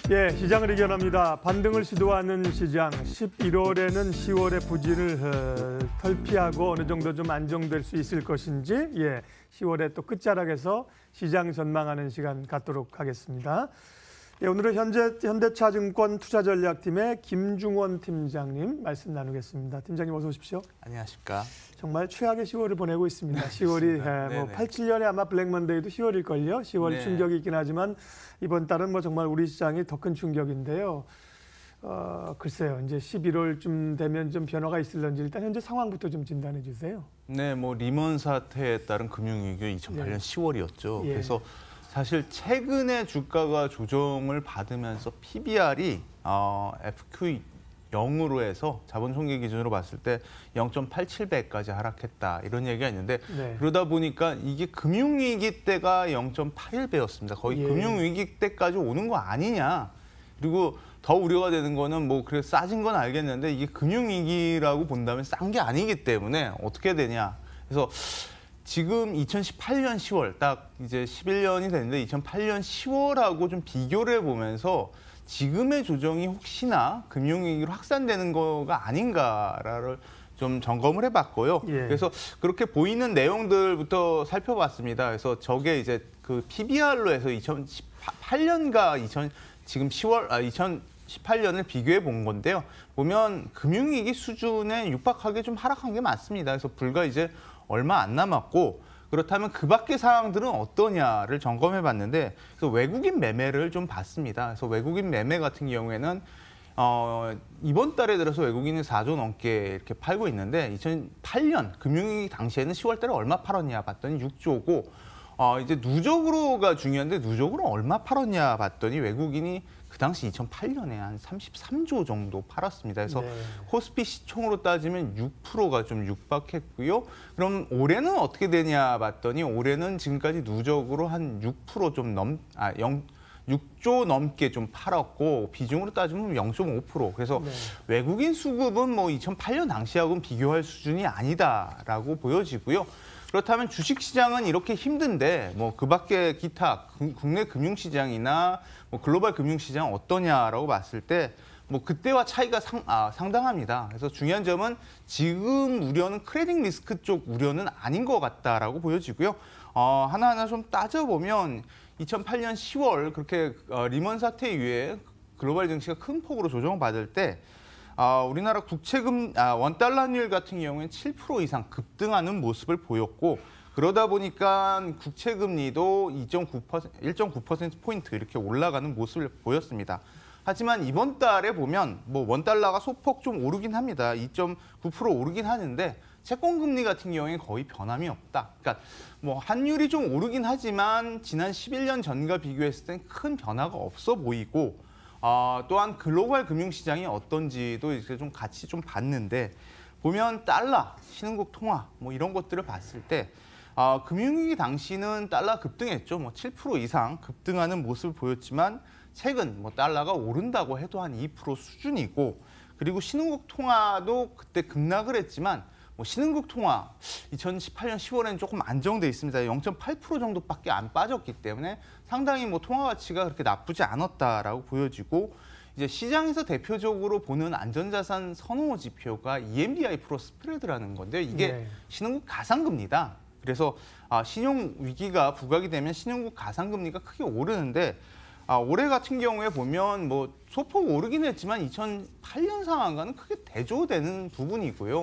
예, 시장을 이겨납니다. 반등을 시도하는 시장. 11월에는 10월의 부진을 탈피하고 어느 정도 좀 안정될 수 있을 것인지, 10월에 또 끝자락에서 시장 전망하는 시간 갖도록 하겠습니다. 예, 오늘은 현대차증권 투자전략팀의 김중원 팀장님 말씀 나누겠습니다. 팀장님 어서 오십시오. 안녕하십니까. 정말 최악의 10월을 보내고 있습니다. 10월이 87년에 아마 블랙먼데이도 10월일걸요. 10월 충격이 있긴 하지만 이번 달은 정말 우리 시장이 더 큰 충격인데요. 글쎄요. 이제 11월쯤 되면 좀 변화가 있을런지 일단 현재 상황부터 좀 진단해 주세요. 네, 리먼 사태에 따른 금융위기 2008년 10월이었죠. 그래서 사실 최근에 주가가 조정을 받으면서 PBR이 FQ 0으로 해서 자본 손괴 기준으로 봤을 때 0.87배까지 하락했다 이런 얘기가 있는데 그러다 보니까 이게 금융위기 때가 0.81배였습니다. 거의 금융위기 때까지 오는 거 아니냐. 그리고 더 우려가 되는 거는 그래 싸진 건 알겠는데 이게 금융위기라고 본다면 싼 게 아니기 때문에 어떻게 되냐. 그래서 지금 2018년 10월 딱 이제 11년이 됐는데 2008년 10월하고 좀 비교를 해보면서 지금의 조정이 혹시나 금융위기로 확산되는 거가 아닌가를 좀 점검을 해봤고요. 그래서 그렇게 보이는 내용들부터 살펴봤습니다. 그래서 저게 이제 그 PBR로 해서 2018년과 지금 2018년을 비교해 본 건데요. 보면 금융위기 수준에 육박하게 좀 하락한 게 맞습니다. 그래서 불과 이제 얼마 안 남았고 그렇다면 그 밖의 상황들은 어떠냐를 점검해 봤는데 그래서 외국인 매매를 좀 봤습니다. 그래서 외국인 매매 같은 경우에는 이번 달에 들어서 외국인이 4조 넘게 이렇게 팔고 있는데 2008년 금융위기 당시에는 10월 달에 얼마 팔았냐 봤더니 6조고 이제 누적으로가 중요한데 누적으로 얼마 팔았냐 봤더니 외국인이 그 당시 2008년에 한 33조 정도 팔았습니다. 그래서 코스피 시총으로 따지면 6%가 좀 육박했고요. 그럼 올해는 어떻게 되냐 봤더니 올해는 지금까지 누적으로 한 6% 좀 6조 넘게 좀 팔았고 비중으로 따지면 0.5%. 그래서 외국인 수급은 2008년 당시하고는 비교할 수준이 아니다라고 보여지고요. 그렇다면 주식시장은 이렇게 힘든데 그 밖에 기타 국내 금융시장이나 글로벌 금융시장 어떠냐라고 봤을 때 그때와 차이가 상당합니다. 그래서 중요한 점은 지금 우려는 크레딧 리스크 쪽 우려는 아닌 것 같다라고 보여지고요. 하나하나 좀 따져보면 2008년 10월 그렇게 리먼 사태 이후에 글로벌 증시가 큰 폭으로 조정을 받을 때 우리나라 국채금 원달러 환율 같은 경우에는 7% 이상 급등하는 모습을 보였고 그러다 보니까 국채금리도 1.9%포인트 이렇게 올라가는 모습을 보였습니다. 하지만 이번 달에 보면 원달러가 소폭 좀 오르긴 합니다. 2.9% 오르긴 하는데 채권금리 같은 경우에 거의 변함이 없다. 그러니까 환율이 좀 오르긴 하지만 지난 11년 전과 비교했을 땐 큰 변화가 없어 보이고 또한 글로벌 금융시장이 어떤지도 이제 좀 같이 좀 봤는데 보면 달러, 신흥국 통화 이런 것들을 봤을 때 금융위기 당시는 달러 급등했죠. 7% 이상 급등하는 모습을 보였지만 최근 달러가 오른다고 해도 한 2% 수준이고 그리고 신흥국 통화도 그때 급락을 했지만 신흥국 통화 2018년 10월에는 조금 안정돼 있습니다. 0.8% 정도밖에 안 빠졌기 때문에 상당히 통화 가치가 그렇게 나쁘지 않았다라고 보여지고 이제 시장에서 대표적으로 보는 안전자산 선호 지표가 EMBI 프로 스프레드라는 건데요. 이게 신흥국 가상금리다. 그래서 신용 위기가 부각이 되면 신흥국 가상금리가 크게 오르는데 올해 같은 경우에 보면 소폭 오르긴 했지만 2008년 상황과는 크게 대조되는 부분이고요.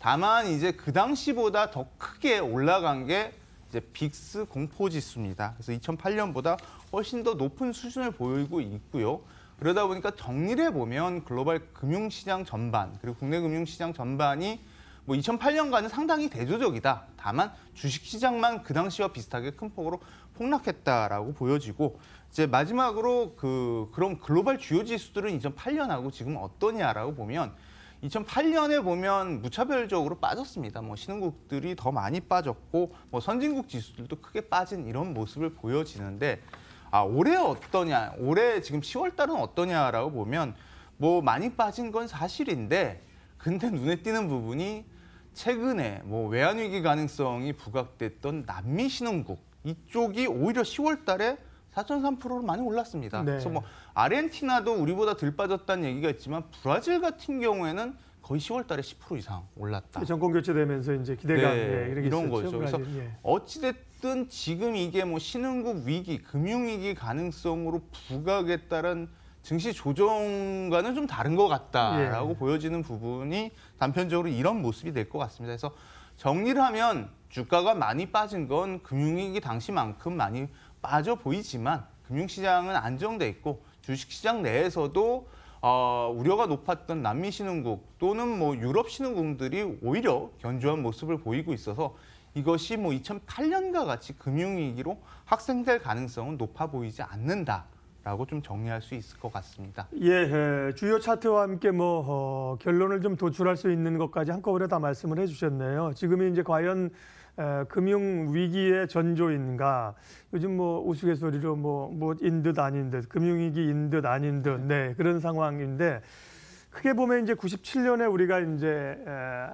다만 이제 그 당시보다 더 크게 올라간 게 이제 빅스 공포지수입니다. 그래서 2008년보다 훨씬 더 높은 수준을 보이고 있고요. 그러다 보니까 정리를 해보면 글로벌 금융시장 전반 그리고 국내 금융시장 전반이 2008년과는 상당히 대조적이다. 다만 주식시장만 그 당시와 비슷하게 큰 폭으로 폭락했다라고 보여지고 이제 마지막으로 그럼 글로벌 주요 지수들은 2008년하고 지금 어떠냐라고 보면 2008년에 보면 무차별적으로 빠졌습니다. 신흥국들이 더 많이 빠졌고 선진국 지수들도 크게 빠진 이런 모습을 보여지는데 올해 어떠냐? 올해 지금 10월 달은 어떠냐라고 보면 많이 빠진 건 사실인데 근데 눈에 띄는 부분이 최근에 뭐 외환 위기 가능성이 부각됐던 남미 신흥국 이쪽이 오히려 10월 달에 4.3%로 많이 올랐습니다. 네. 그래서 뭐 아르헨티나도 우리보다 덜 빠졌다는 얘기가 있지만 브라질 같은 경우에는 거의 10월 달에 10% 이상 올랐다. 정권 교체되면서 이제 기대감 네, 이런 이런 있었죠, 거죠. 그래서 브라질. 예. 어찌됐든 지금 이게 뭐 신흥국 위기, 금융위기 가능성으로 부각에 따른 증시 조정과는 좀 다른 것 같다라고 예. 보여지는 부분이 단편적으로 이런 모습이 될 것 같습니다. 그래서 정리를 하면 주가가 많이 빠진 건 금융위기 당시만큼 많이 빠져 보이지만 금융시장은 안정돼 있고 주식시장 내에서도 우려가 높았던 남미 신흥국 또는 뭐 유럽 신흥국들이 오히려 견조한 모습을 보이고 있어서 이것이 뭐 2008년과 같이 금융위기로 확산될 가능성은 높아 보이지 않는다라고 좀 정리할 수 있을 것 같습니다. 예, 주요 차트와 함께 뭐 결론을 좀 도출할 수 있는 것까지 한꺼번에 다 말씀을 해주셨네요. 지금이 이제 과연 금융 위기의 전조인가? 요즘 뭐 우스갯소리로 뭐인 듯 아닌 듯, 금융위기인 듯 아닌 듯, 네 그런 상황인데 크게 보면 이제 97년에 우리가 이제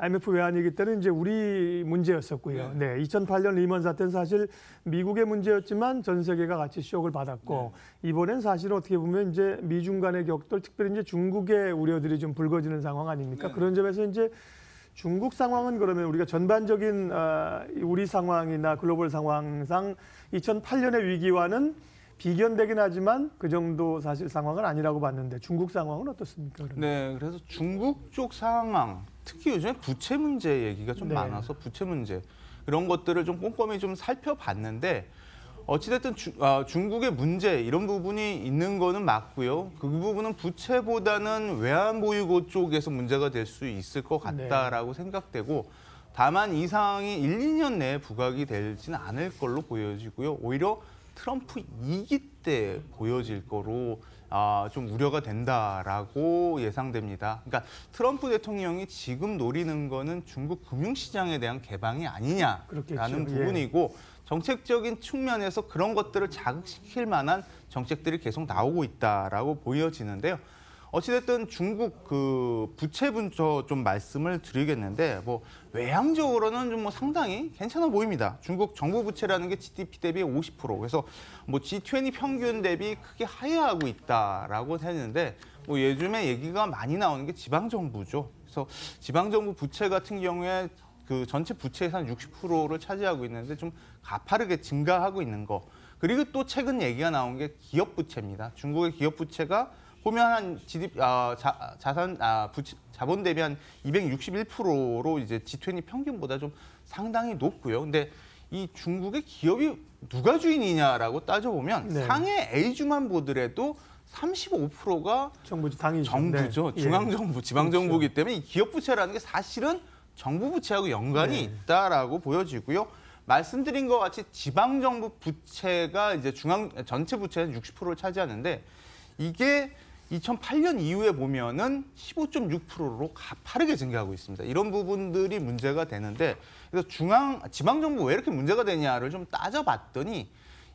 IMF 외환위기 때는 이제 우리 문제였었고요. 네, 2008년 리먼 사태는 사실 미국의 문제였지만 전 세계가 같이 쇼크를 받았고 이번엔 사실 어떻게 보면 이제 미중 간의 격돌, 특별히 이제 중국의 우려들이 좀 불거지는 상황 아닙니까? 그런 점에서 이제 중국 상황은 그러면 우리가 전반적인 우리 상황이나 글로벌 상황상 2008년의 위기와는 비견되긴 하지만 그 정도 사실 상황은 아니라고 봤는데 중국 상황은 어떻습니까? 그러면? 네, 그래서 중국 쪽 상황, 특히 요즘에 부채 문제 얘기가 좀 네. 많아서 부채 문제 이런 것들을 좀 꼼꼼히 좀 살펴봤는데 어찌됐든 중국의 문제 이런 부분이 있는 거는 맞고요. 그 부분은 부채보다는 외환보유고 쪽에서 문제가 될 수 있을 것 같다라고 생각되고 다만 이 상황이 1, 2년 내에 부각이 되지는 않을 걸로 보여지고요. 오히려 트럼프 2기 때 보여질 거로 좀 우려가 된다라고 예상됩니다. 그러니까 트럼프 대통령이 지금 노리는 거는 중국 금융시장에 대한 개방이 아니냐라는 그렇겠죠. 부분이고 정책적인 측면에서 그런 것들을 자극시킬 만한 정책들이 계속 나오고 있다라고 보여지는데요. 어찌됐든 중국 그 부채 분조 좀 말씀을 드리겠는데 뭐 외향적으로는 좀 뭐 상당히 괜찮아 보입니다. 중국 정부 부채라는 게 GDP 대비 50%. 그래서 뭐 G20 평균 대비 크게 하회하고 있다라고 했는데 뭐 요즘에 얘기가 많이 나오는 게 지방 정부죠. 그래서 지방 정부 부채 같은 경우에 그 전체 부채의 한 60%를 차지하고 있는데 좀 가파르게 증가하고 있는 거. 그리고 또 최근 얘기가 나온 게 기업 부채입니다. 중국의 기업 부채가 보면 한 GDP 자본 대비 한 261%로 이제 G20 평균보다 좀 상당히 높고요. 근데 이 중국의 기업이 누가 주인이냐라고 따져보면 상해 A주만 보더라도 35%가 정부죠. 네. 중앙정부, 지방정부이기 때문에 이 기업 부채라는 게 사실은 정부 부채하고 연관이 있다라고 보여지고요. 말씀드린 것 같이 지방정부 부채가 이제 전체 부채의 60%를 차지하는데 이게 2008년 이후에 보면은 15.6%로 가파르게 증가하고 있습니다. 이런 부분들이 문제가 되는데 그래서 지방정부 왜 이렇게 문제가 되냐를 좀 따져봤더니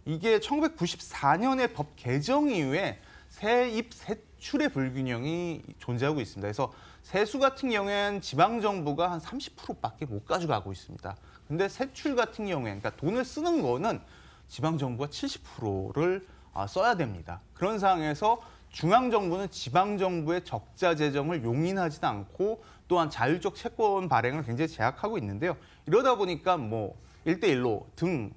이게 1994년에 법 개정 이후에 세입 세출의 불균형이 존재하고 있습니다. 그래서 세수 같은 경우에는 지방정부가 한 30%밖에 못 가져가고 있습니다. 근데 세출 같은 경우에 그러니까 돈을 쓰는 거는 지방정부가 70%를 써야 됩니다. 그런 상황에서 중앙정부는 지방정부의 적자 재정을 용인하지도 않고 또한 자율적 채권 발행을 굉장히 제약하고 있는데요. 이러다 보니까 뭐 1대1로 등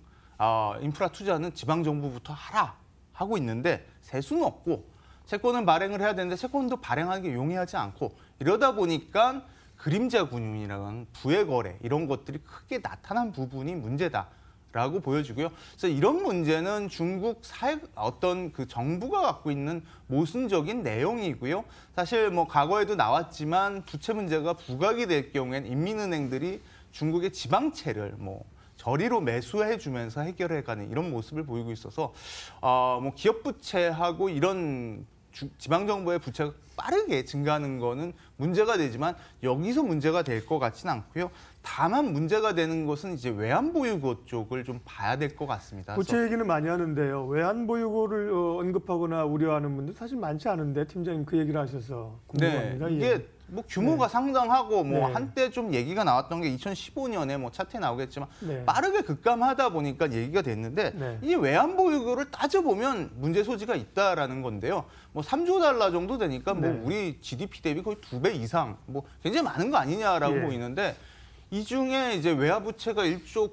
인프라 투자는 지방정부부터 하라 하고 있는데 세수는 없고 채권은 발행을 해야 되는데 채권도 발행하는 게 용이하지 않고 이러다 보니까 그림자 금융이라는 부의 거래 이런 것들이 크게 나타난 부분이 문제다라고 보여지고요. 그래서 이런 문제는 중국 어떤 그 정부가 갖고 있는 모순적인 내용이고요. 사실 뭐 과거에도 나왔지만 부채 문제가 부각이 될 경우엔 인민은행들이 중국의 지방채를 뭐 저리로 매수해주면서 해결해가는 이런 모습을 보이고 있어서 뭐 기업 부채하고 이런 지방정부의 부채가 빠르게 증가하는 거는 문제가 되지만 여기서 문제가 될 것 같지는 않고요. 다만 문제가 되는 것은 이제 외환보유고 쪽을 좀 봐야 될 것 같습니다. 부채 얘기는 많이 하는데요. 외환보유고를 언급하거나 우려하는 분들 사실 많지 않은데 팀장님 그 얘기를 하셔서 궁금합니다. 네, 이게 뭐 규모가 네. 상당하고 뭐 네. 한때 좀 얘기가 나왔던 게 2015년에 뭐 차트에 나오겠지만 네. 빠르게 급감하다 보니까 얘기가 됐는데 네. 이 외환보유고를 따져보면 문제 소지가 있다라는 건데요. 뭐 3조 달러 정도 되니까 뭐 네. 우리 GDP 대비 거의 2배 이상 뭐 굉장히 많은 거 아니냐라고 예. 보이는데 이 중에 이제 외화부채가 1조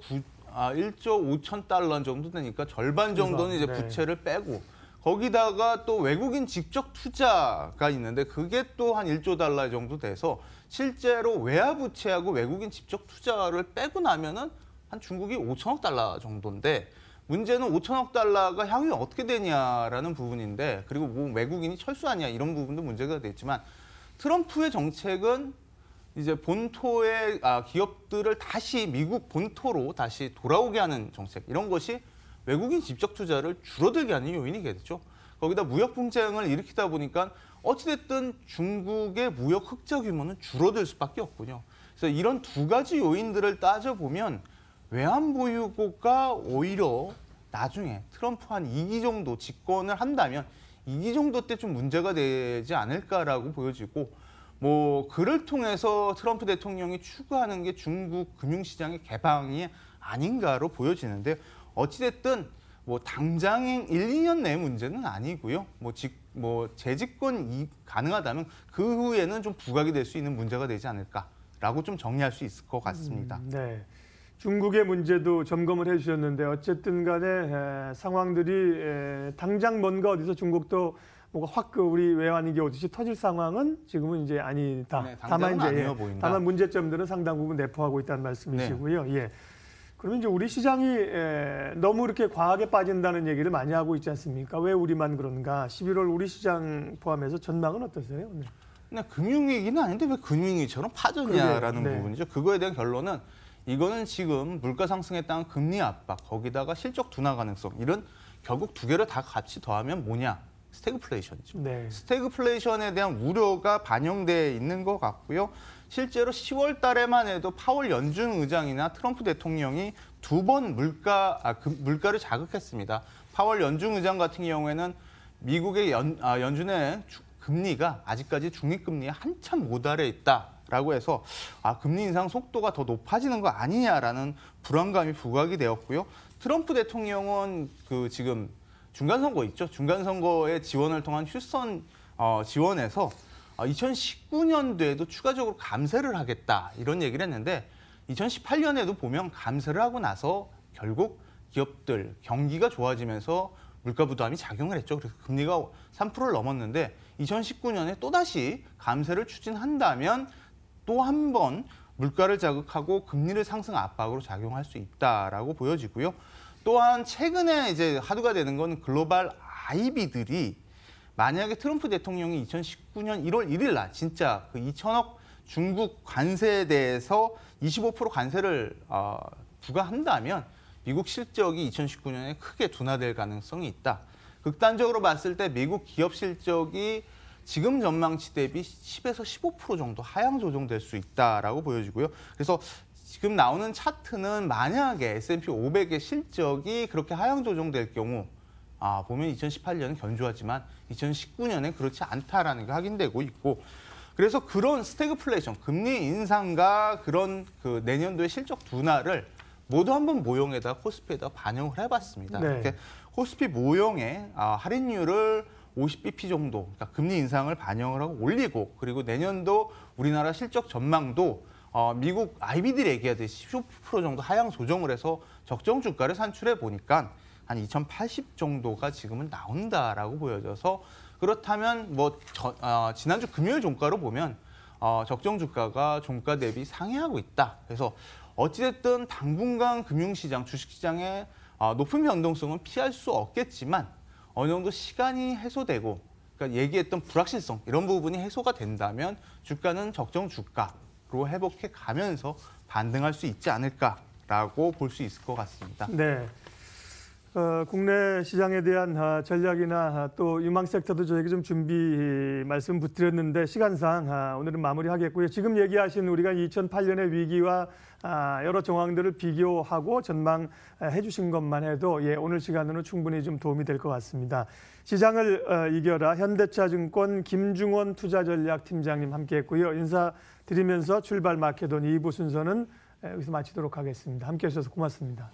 5천 달러 정도 되니까 절반 정도는 이제 네. 부채를 빼고 거기다가 또 외국인 직접 투자가 있는데 그게 또 한 1조 달러 정도 돼서 실제로 외화부채하고 외국인 직접 투자를 빼고 나면은 한 중국이 5천억 달러 정도인데 문제는 5천억 달러가 향후에 어떻게 되냐라는 부분인데 그리고 뭐 외국인이 철수하냐 이런 부분도 문제가 됐지만 트럼프의 정책은 이제 본토의 기업들을 다시 미국 본토로 다시 돌아오게 하는 정책 이런 것이 외국인 직접 투자를 줄어들게 하는 요인이겠죠. 거기다 무역 분쟁을 일으키다 보니까 어찌됐든 중국의 무역 흑자 규모는 줄어들 수밖에 없군요. 그래서 이런 두 가지 요인들을 따져보면 외환 보유고가 오히려 나중에 트럼프 한 2기 정도 집권을 한다면 2기 정도 때 좀 문제가 되지 않을까라고 보여지고 뭐 그를 통해서 트럼프 대통령이 추구하는 게 중국 금융시장의 개방이 아닌가로 보여지는데 어찌됐든 뭐 당장의 1, 2년 내 문제는 아니고요. 뭐 재집권이 가능하다면 그 후에는 좀 부각이 될 수 있는 문제가 되지 않을까라고 좀 정리할 수 있을 것 같습니다. 네. 중국의 문제도 점검을 해주셨는데 어쨌든 간에 상황들이 당장 뭔가 어디서 중국도 뭐가 확 우리 외환위기 오듯이 터질 상황은 지금은 이제 아니다. 네, 다만 이제 아니어 보인다. 다만 문제점들은 상당 부분 내포하고 있다는 말씀이시고요. 예. 그러면 이제 우리 시장이 너무 이렇게 과하게 빠진다는 얘기를 많이 하고 있지 않습니까? 왜 우리만 그런가? 11월 우리 시장 포함해서 전망은 어떠세요? 네. 근데 금융위기는 아닌데 왜 금융위기처럼 파졌냐라는 네. 부분이죠. 그거에 대한 결론은 이거는 지금 물가 상승에 따른 금리 압박, 거기다가 실적 둔화 가능성 이런 결국 두 개를 다 같이 더하면 뭐냐? 스태그플레이션이죠. 네. 스태그플레이션에 대한 우려가 반영돼 있는 것 같고요. 실제로 10월 달에만 해도 파월 연준 의장이나 트럼프 대통령이 두 번 물가를 자극했습니다. 파월 연준 의장 같은 경우에는 미국의 연준의 금리가 아직까지 중립금리에 한참 못 아래 있다라고 해서 금리 인상 속도가 더 높아지는 거 아니냐라는 불안감이 부각이 되었고요. 트럼프 대통령은 지금 중간선거 있죠. 중간선거의 지원을 통한 휴스턴 지원에서 2019년도에도 추가적으로 감세를 하겠다 이런 얘기를 했는데 2018년에도 보면 감세를 하고 나서 결국 기업들 경기가 좋아지면서 물가 부담이 작용을 했죠. 그래서 금리가 3%를 넘었는데 2019년에 또다시 감세를 추진한다면 또 한 번 물가를 자극하고 금리를 상승 압박으로 작용할 수 있다라고 보여지고요. 또한 최근에 이제 화두가 되는 건 글로벌 IB들이 만약에 트럼프 대통령이 2019년 1월 1일 날 진짜 그 2천억 중국 관세에 대해서 25% 관세를 부과한다면 미국 실적이 2019년에 크게 둔화될 가능성이 있다. 극단적으로 봤을 때 미국 기업 실적이 지금 전망치 대비 10에서 15% 정도 하향 조정될 수 있다라고 보여지고요. 그래서 지금 나오는 차트는 만약에 S&P 500의 실적이 그렇게 하향 조정될 경우 보면 2018년은 견조하지만 2019년에 그렇지 않다라는 게 확인되고 있고 그래서 그런 스태그플레이션, 금리 인상과 그런 그 내년도의 실적 둔화를 모두 한번 모형에다 코스피에다 반영을 해봤습니다. 네. 이렇게 코스피 모형에 할인율을 50bp 정도, 그러니까 금리 인상을 반영을 하고 올리고 그리고 내년도 우리나라 실적 전망도 미국 IB들이 얘기하듯이 15% 정도 하향 조정을 해서 적정 주가를 산출해 보니까 한 2080 정도가 지금은 나온다라고 보여져서 그렇다면 지난주 금요일 종가로 보면 적정 주가가 종가 대비 상회하고 있다. 그래서 어찌됐든 당분간 금융시장, 주식시장의 높은 변동성은 피할 수 없겠지만 어느 정도 시간이 해소되고 그러니까 얘기했던 불확실성 이런 부분이 해소가 된다면 주가는 적정 주가로 회복해 가면서 반등할 수 있지 않을까라고 볼 수 있을 것 같습니다. 네. 국내 시장에 대한 전략이나 또 유망 섹터도 저에게 좀 준비 말씀 드렸는데 시간상 오늘은 마무리하겠고요. 지금 얘기하신 우리가 2008년의 위기와 여러 정황들을 비교하고 전망해 주신 것만 해도 오늘 시간으로 충분히 좀 도움이 될 것 같습니다. 시장을 이겨라 현대차증권 김중원 투자전략팀장님 함께했고요. 인사드리면서 출발 마케돈 2부 순서는 여기서 마치도록 하겠습니다. 함께해 주셔서 고맙습니다.